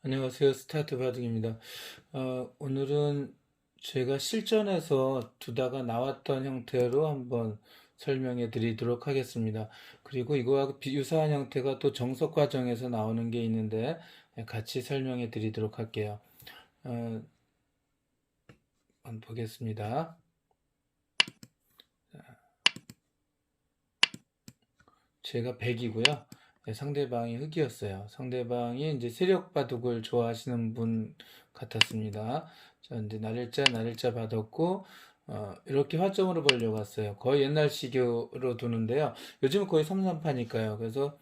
안녕하세요. 스타트 바둑입니다. 오늘은 제가 실전에서 두다가 나왔던 형태로 한번 설명해 드리도록 하겠습니다. 그리고 이거와 유사한 형태가 또 정석 과정에서 나오는 게 있는데 같이 설명해 드리도록 할게요. 어, 한번 보겠습니다. 제가 백이고요. 상대방이 흑이었어요. 상대방이 이제 세력 바둑을 좋아하시는 분 같았습니다. 자, 이제 날일자 받았고, 이렇게 화점으로 보려고 왔어요. 거의 옛날 시교로 두는데요. 요즘은 거의 3-3파니까요. 그래서,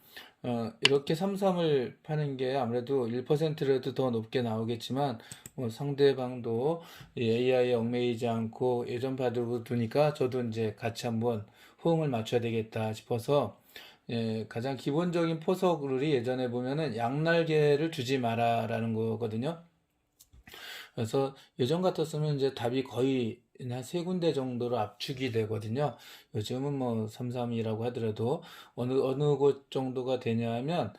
이렇게 3-3을 파는 게 아무래도 1%라도 더 높게 나오겠지만, 뭐 상대방도 AI에 얽매이지 않고 예전 바둑을 두니까 저도 이제 같이 한번 호응을 맞춰야 되겠다 싶어서 가장 기본적인 포석 룰이 예전에 보면은 양날개를 주지 마라라는 거거든요. 그래서 예전 같았으면 이제 답이 거의 한 세 군데 정도로 압축이 되거든요. 요즘은 뭐 3-3이라고 하더라도 어느 곳 정도가 되냐면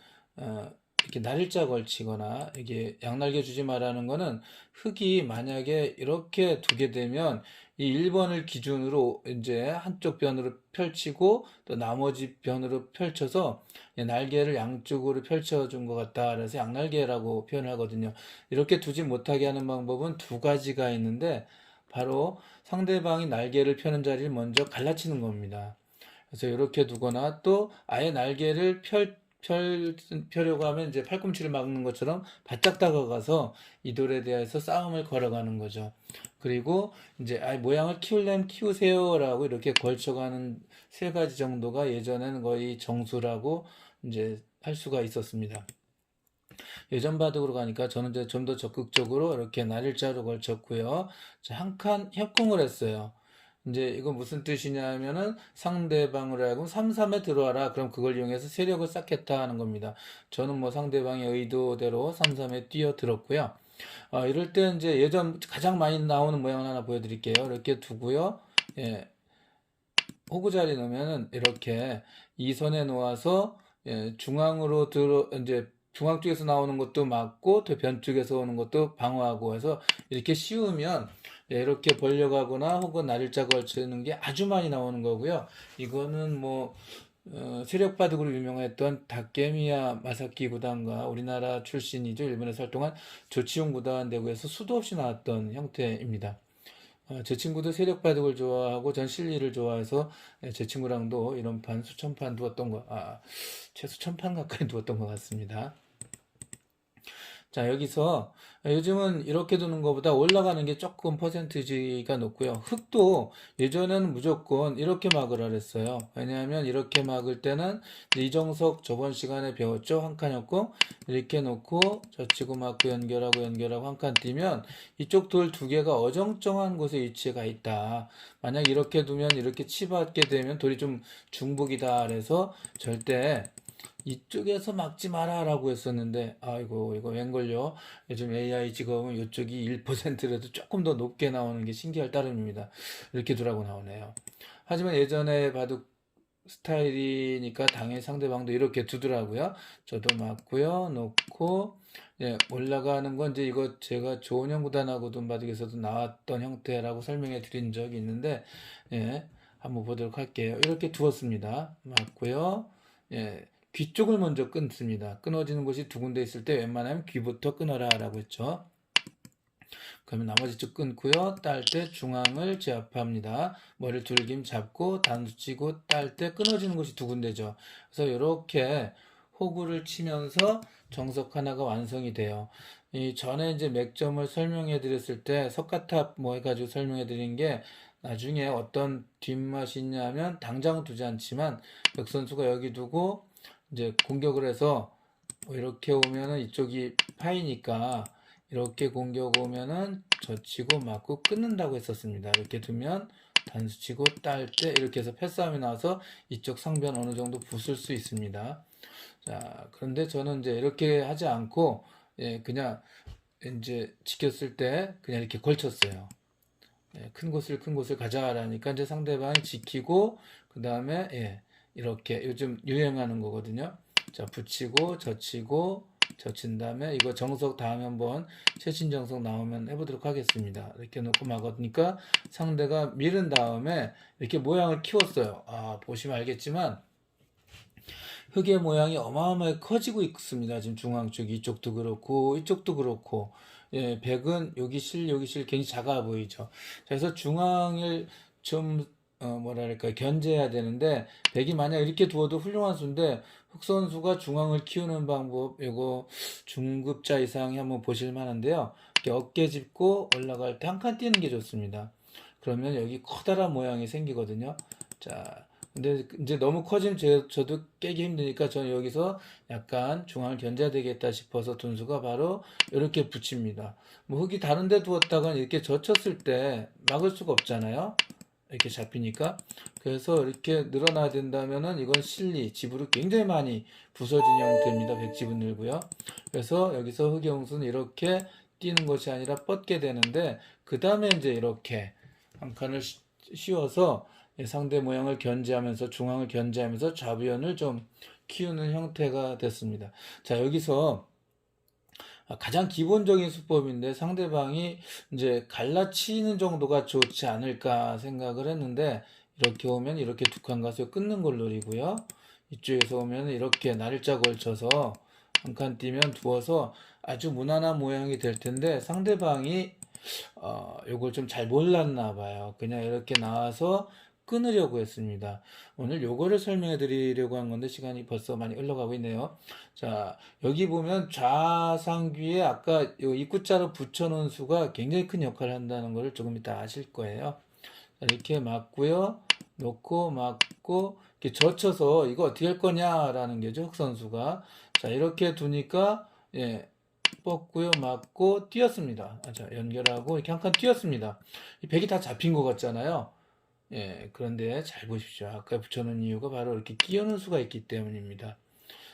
이렇게 날일자 걸치거나 이게 양날개 주지 말라는 거는 흙이 만약에 이렇게 두게 되면 이 1번을 기준으로 이제 한쪽 변으로 펼치고 또 나머지 변으로 펼쳐서 날개를 양쪽으로 펼쳐준 것 같다. 그래서 양날개라고 표현하거든요. 이렇게 두지 못하게 하는 방법은 두 가지가 있는데 바로 상대방이 날개를 펴는 자리를 먼저 갈라치는 겁니다. 그래서 이렇게 두거나 또 아예 날개를 펴려고 하면 이제 팔꿈치를 막는 것처럼 바짝 다가가서 이 돌에 대해서 싸움을 걸어가는 거죠. 그리고 이제 아예 모양을 키우려면 키우세요라고 이렇게 걸쳐가는 세 가지 정도가 예전에는 거의 정수라고 이제 할 수가 있었습니다. 예전 바둑으로 가니까 저는 이제 좀 더 적극적으로 이렇게 날일자로 걸쳤고요. 한 칸 협공을 했어요. 이제 이거 무슨 뜻이냐면은 상대방으로 하여금 3-3에 들어와라. 그럼 그걸 이용해서 세력을 쌓겠다 하는 겁니다. 저는 뭐 상대방의 의도대로 3-3에 뛰어들었고요. 이럴 때 이제 예전 가장 많이 나오는 모양을 하나 보여드릴게요. 이렇게 두고요. 예, 호구 자리 놓으면은 이렇게 이 선에 놓아서 중앙으로 들어 이제 중앙 쪽에서 나오는 것도 막고 또 변 쪽에서 오는 것도 방어하고 해서 이렇게 씌우면 이렇게 벌려가거나 혹은 날일자 걸치는 게 아주 많이 나오는 거고요. 이거는 뭐 세력 바둑으로 유명했던 다케미야 마사키 구단과 우리나라 출신이죠. 일본에서 활동한 조치용 구단 대구에서 수도 없이 나왔던 형태입니다. 제 친구도 세력 바둑을 좋아하고 전 실리를 좋아해서 제 친구랑도 이런 판 수천 판 두었던 최소 1000판 가까이 두었던 것 같습니다. 자, 여기서 요즘은 이렇게 두는 것보다 올라가는 게 조금 퍼센티지가 높고요. 흙도 예전에는 무조건 이렇게 막으라 그랬어요. 왜냐하면 이렇게 막을 때는 이정석 저번 시간에 배웠죠. 한 칸이었고 이렇게 놓고 젖히고 막고 연결하고 한 칸 띄면 이쪽 돌 두 개가 어정쩡한 곳에 위치가 있다. 만약 이렇게 두면 이렇게 치받게 되면 돌이 좀 중복이다. 그래서 절대 이쪽에서 막지 마라라고 했었는데 아이고 이거 웬걸요. 요즘 AI 직업은 이쪽이 1%라도 조금 더 높게 나오는 게 신기할 따름입니다. 이렇게 두라고 나오네요. 하지만 예전에 바둑 스타일이니까 당연히 상대방도 이렇게 두더라고요. 저도 맞고요. 놓고 올라가는 건 이제 이거 제가 조은영 구단하고 돈 바둑에서도 나왔던 형태라고 설명해 드린 적이 있는데 한번 보도록 할게요. 이렇게 두었습니다. 맞고요. 귀 쪽을 먼저 끊습니다. 끊어지는 곳이 두 군데 있을 때 웬만하면 귀부터 끊어라 라고 했죠. 그러면 나머지 쪽 끊고요. 딸 때 중앙을 제압합니다. 머리를 둘김 잡고 단수 치고 딸 때 끊어지는 곳이 두 군데죠. 그래서 이렇게 호구를 치면서 정석 하나가 완성이 돼요. 이 전에 이제 맥점을 설명해 드렸을 때 석가탑 뭐 해가지고 설명해 드린 게 나중에 어떤 뒷맛이 있냐면 당장 두지 않지만 백 선수가 여기 두고 이제 공격을 해서 이렇게 오면은 이쪽이 파이니까 이렇게 공격 오면은 젖히고 맞고 끊는다고 했었습니다. 이렇게 두면 단수 치고 딸 때 이렇게 해서 패싸움이 나와서 이쪽 상변 어느 정도 부술 수 있습니다. 자, 그런데 저는 이제 이렇게 하지 않고 그냥 이제 지켰을 때 그냥 이렇게 걸쳤어요. 큰 곳을 가자라니까 이제 상대방이 지키고 그 다음에 이렇게 요즘 유행하는 거거든요. 자, 붙이고 젖히고 젖힌 다음에 이거 정석 다음에 한번 최신 정석 나오면 해보도록 하겠습니다. 이렇게 놓고 막으니까 상대가 밀은 다음에 이렇게 모양을 키웠어요. 보시면 알겠지만 흙의 모양이 어마어마하게 커지고 있습니다. 지금 중앙 쪽 이쪽도 그렇고 이쪽도 그렇고, 예, 백은 여기 실 굉장히 작아 보이죠. 그래서 중앙을 좀 뭐랄까 견제해야 되는데, 백이 만약 이렇게 두어도 훌륭한 수인데 흑 선수가 중앙을 키우는 방법, 이거 중급자 이상이 한번 보실 만한데요. 이렇게 어깨 짚고 올라갈 때 한 칸 뛰는 게 좋습니다. 그러면 여기 커다란 모양이 생기거든요. 자, 근데 이제 너무 커지면 저도 깨기 힘드니까 저는 여기서 약간 중앙을 견제해야 되겠다 싶어서 둔수가 바로 이렇게 붙입니다. 뭐 흙이 다른 데 두었다가 이렇게 젖혔을 때 막을 수가 없잖아요. 이렇게 잡히니까. 그래서 이렇게 늘어나야 된다면은 이건 실리, 집으로 굉장히 많이 부서진 형태입니다. 백집은 늘고요. 그래서 여기서 흙의 홍수는 이렇게 뛰는 것이 아니라 뻗게 되는데, 그 다음에 이제 이렇게 한 칸을 씌워서 상대 모양을 견제하면서 중앙을 견제하면서 좌변을 좀 키우는 형태가 됐습니다. 자, 여기서 가장 기본적인 수법인데 상대방이 이제 갈라치는 정도가 좋지 않을까 생각을 했는데, 이렇게 오면 이렇게 두 칸 가서 끊는 걸 노리고요. 이쪽에서 오면 이렇게 날짜 걸쳐서 한 칸 뛰면 두어서 아주 무난한 모양이 될 텐데, 상대방이 요걸 좀 잘 몰랐나 봐요. 그냥 이렇게 나와서 끊으려고 했습니다. 오늘 요거를 설명해 드리려고 한 건데 시간이 벌써 많이 흘러가고 있네요. 자, 여기 보면 좌상귀에 아까 요 입구자로 붙여놓은 수가 굉장히 큰 역할을 한다는 걸 조금 이따 아실 거예요. 자, 이렇게 맞고요. 놓고 맞고 이렇게 젖혀서 이거 어떻게 할 거냐라는 게죠. 흑 선수가. 자, 이렇게 두니까 예, 뻗고요, 맞고 뛰었습니다. 자, 연결하고 이렇게 한 칸 뛰었습니다. 이 백이 다 잡힌 것 같잖아요. 예, 그런데 잘 보십시오. 아까 붙여놓은 이유가 바로 이렇게 끼우는 수가 있기 때문입니다.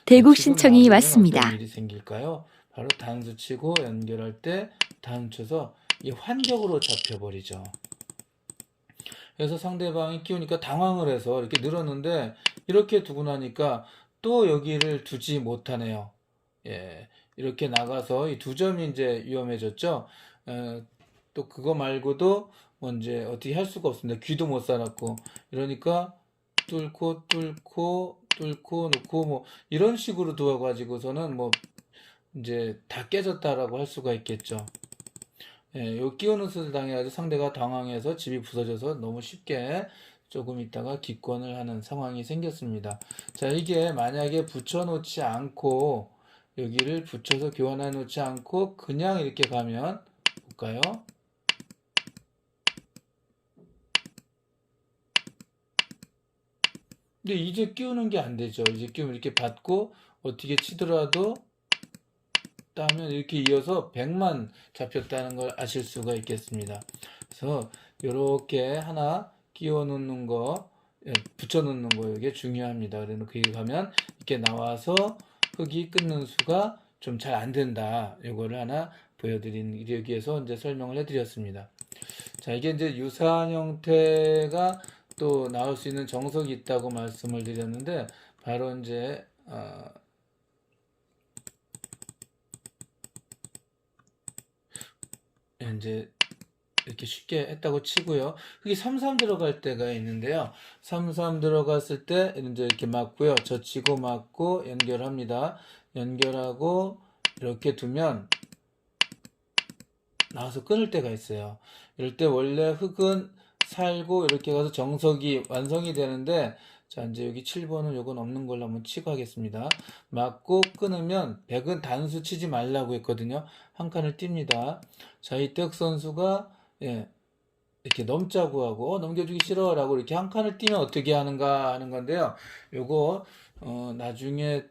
대국 지금 신청이 막으면 어떤 왔습니다. 일이 생길까요? 바로 단수 치고 연결할 때 단수 쳐서 이 환격으로 잡혀버리죠. 그래서 상대방이 끼우니까 당황을 해서 이렇게 늘었는데, 이렇게 두고 나니까 또 여기를 두지 못하네요. 예, 이렇게 나가서 이 두 점이 이제 위험해졌죠. 또 그거 말고도 뭐 이제 어떻게 할 수가 없습니다. 귀도 못 살았고, 이러니까 뚫고 놓고 뭐 이런 식으로 두어가지고서는 뭐 이제 다 깨졌다라고 할 수가 있겠죠. 예, 요 끼우는 수를 당해가지고 상대가 당황해서 집이 부서져서 너무 쉽게 조금 있다가 기권을 하는 상황이 생겼습니다. 자, 이게 만약에 붙여놓지 않고 여기를 붙여서 교환해 놓지 않고 그냥 이렇게 가면 볼까요? 근데 이제 끼우는 게 안 되죠. 이제 끼우면 이렇게 받고 어떻게 치더라도 따면 이렇게 이어서 100만 잡혔다는 걸 아실 수가 있겠습니다. 그래서 이렇게 하나 끼워 놓는 거, 붙여 놓는 거, 이게 중요합니다. 그래서 거기 가면 이렇게 나와서 흙이 끊는 수가 좀 잘 안 된다. 이거를 하나 보여드리기 위해서 이제 설명을 해드렸습니다. 자, 이게 이제 유사한 형태가 또 나올 수 있는 정석이 있다고 말씀을 드렸는데, 바로 이제 이제 이렇게 쉽게 했다고 치고요. 흙이 3-3 들어갈 때가 있는데요. 3-3 들어갔을 때 이제 이렇게 맞고요. 젖히고 맞고 연결합니다. 연결하고 이렇게 두면 나와서 끊을 때가 있어요. 이럴 때 원래 흙은 살고 이렇게 가서 정석이 완성이 되는데, 자, 이제 여기 7번은 요건 없는 걸로 한번 치고 하겠습니다. 맞고 끊으면 백은 단수 치지 말라고 했거든요. 한 칸을 띱니다. 자, 이때 흑 선수가 예, 이렇게 넘자고 하고 넘겨주기 싫어라고 이렇게 한 칸을 띄면 어떻게 하는가 하는 건데요. 요거 나중에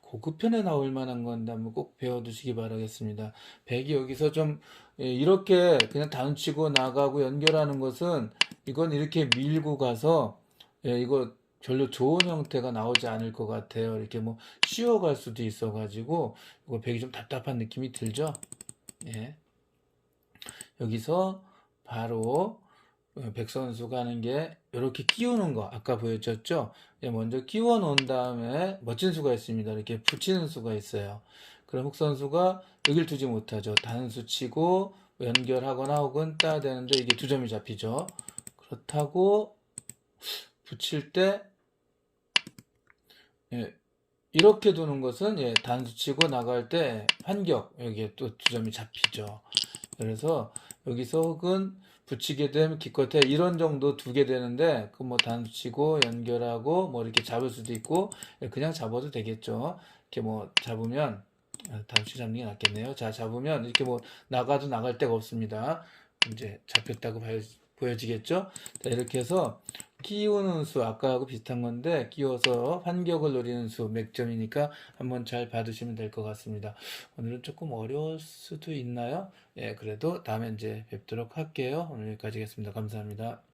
고급편에 나올 만한 건데 한번 꼭 배워두시기 바라겠습니다. 백이 여기서 좀 이렇게 그냥 단치고 나가고 연결하는 것은, 이건 이렇게 밀고 가서 이거 별로 좋은 형태가 나오지 않을 것 같아요. 이렇게 뭐 씌워갈 수도 있어가지고 이거 백이 좀 답답한 느낌이 들죠. 예. 여기서 바로 백 선수가 하는 게 이렇게 끼우는 거 아까 보여줬죠. 먼저 끼워 놓은 다음에 멋진 수가 있습니다. 이렇게 붙이는 수가 있어요. 그럼 흑선수가 여길 두지 못하죠. 단수 치고 연결하거나 혹은 따야 되는데 이게 두 점이 잡히죠. 그렇다고 붙일 때 예, 이렇게 두는 것은 예, 단수 치고 나갈 때 환격 여기에 또 두 점이 잡히죠. 그래서 여기서 혹은 붙이게 되면 기껏해 이런 정도 두게 되는데 그 뭐 단수 치고 연결하고 뭐 이렇게 잡을 수도 있고 예, 그냥 잡아도 되겠죠. 이렇게 뭐 잡으면 단수 잡는 게 낫겠네요. 자, 잡으면 이렇게 뭐 나가도 나갈 데가 없습니다. 이제 잡혔다고 보여지겠죠? 자, 이렇게 해서 끼우는 수 아까하고 비슷한 건데 끼워서 환격을 노리는 수 맥점이니까 한번 잘 봐두시면 될 것 같습니다. 오늘은 조금 어려울 수도 있나요? 예, 그래도 다음에 이제 뵙도록 할게요. 오늘 여기까지 하겠습니다. 감사합니다.